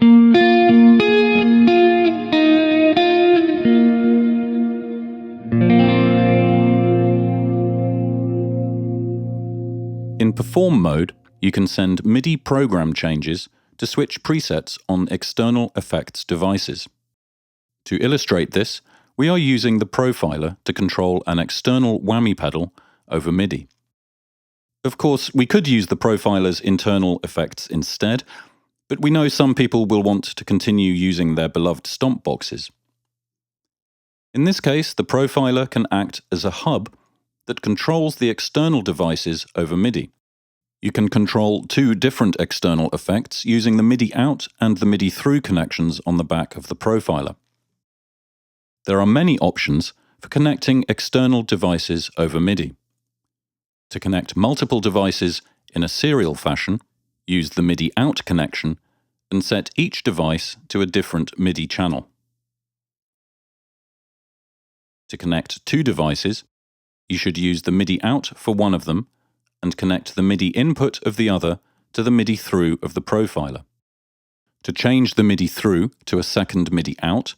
In Perform mode, you can send MIDI program changes to switch presets on external effects devices. To illustrate this, we are using the Profiler to control an external whammy pedal over MIDI. Of course, we could use the Profiler's internal effects instead, but we know some people will want to continue using their beloved stomp boxes. In this case, the Profiler can act as a hub that controls the external devices over MIDI. You can control two different external effects using the MIDI out and the MIDI through connections on the back of the Profiler. There are many options for connecting external devices over MIDI. To connect multiple devices in a serial fashion, use the MIDI out connection and set each device to a different MIDI channel. To connect two devices, you should use the MIDI out for one of them and connect the MIDI input of the other to the MIDI through of the Profiler. To change the MIDI through to a second MIDI out,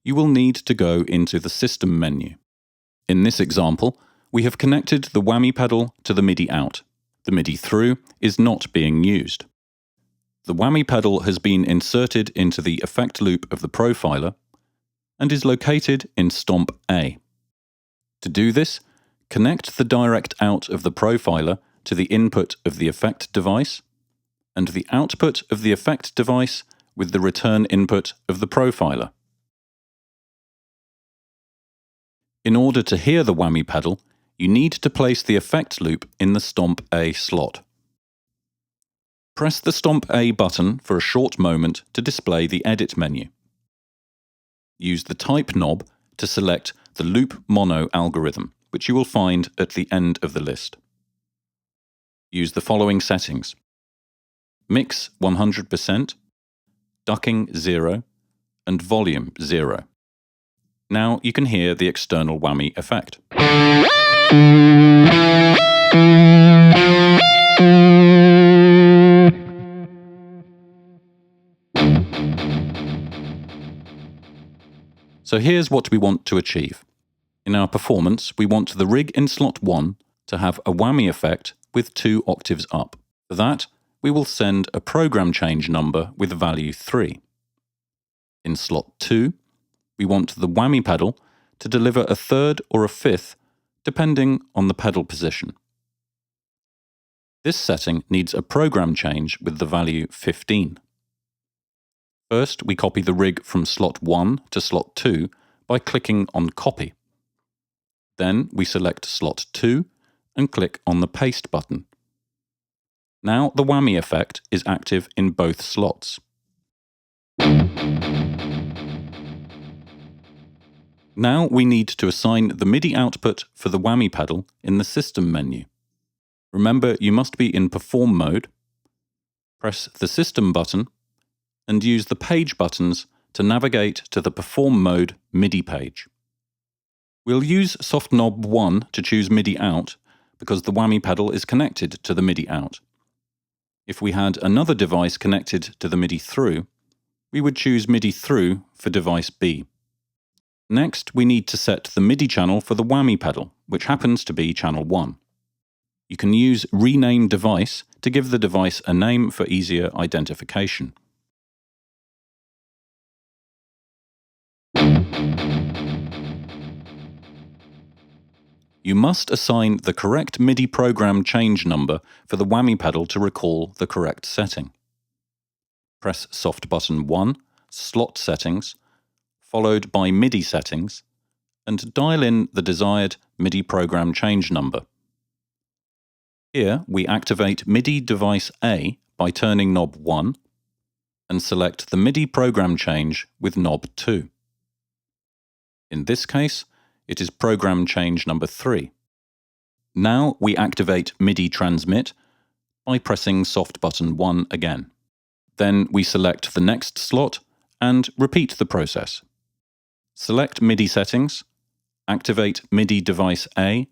you will need to go into the System menu. In this example, we have connected the whammy pedal to the MIDI out. The MIDI through is not being used. The whammy pedal has been inserted into the effect loop of the Profiler and is located in Stomp A. To do this, connect the direct out of the Profiler to the input of the effect device and the output of the effect device with the return input of the Profiler. In order to hear the whammy pedal, you need to place the effect loop in the Stomp A slot. Press the Stomp A button for a short moment to display the Edit menu. Use the Type knob to select the Loop Mono algorithm, which you will find at the end of the list. Use the following settings: Mix 100%, Ducking 0, and Volume 0. Now you can hear the external whammy effect. So here's what we want to achieve. In our performance, we want the rig in slot 1 to have a whammy effect with 2 octaves up. For that, we will send a program change number with value 3. In slot 2, we want the whammy pedal to deliver a third or a fifth, depending on the pedal position. This setting needs a program change with the value 15. First, we copy the rig from slot 1 to slot 2 by clicking on Copy. Then we select slot 2 and click on the Paste button. Now the whammy effect is active in both slots. Now we need to assign the MIDI output for the whammy pedal in the System menu. Remember, you must be in Perform mode. Press the System button and use the Page buttons to navigate to the Perform mode MIDI page. We'll use soft knob 1 to choose MIDI out because the whammy pedal is connected to the MIDI out. If we had another device connected to the MIDI through, we would choose MIDI through for device B. Next, we need to set the MIDI channel for the whammy pedal, which happens to be channel 1. You can use Rename Device to give the device a name for easier identification. You must assign the correct MIDI program change number for the whammy pedal to recall the correct setting. Press soft button 1, Slot Settings, followed by MIDI Settings, and dial in the desired MIDI program change number. Here we activate MIDI device A by turning knob 1 and select the MIDI program change with knob 2. In this case, it is program change number 3. Now we activate MIDI transmit by pressing soft button 1 again. Then we select the next slot and repeat the process. Select MIDI settings, activate MIDI device A,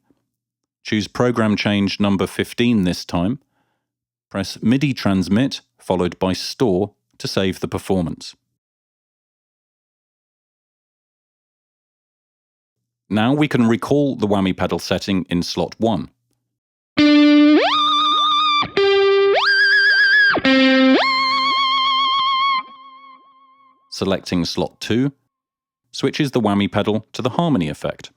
choose program change number 15 this time, press MIDI transmit followed by store to save the performance. Now we can recall the whammy pedal setting in slot 1. Selecting slot 2 switches the whammy pedal to the harmony effect.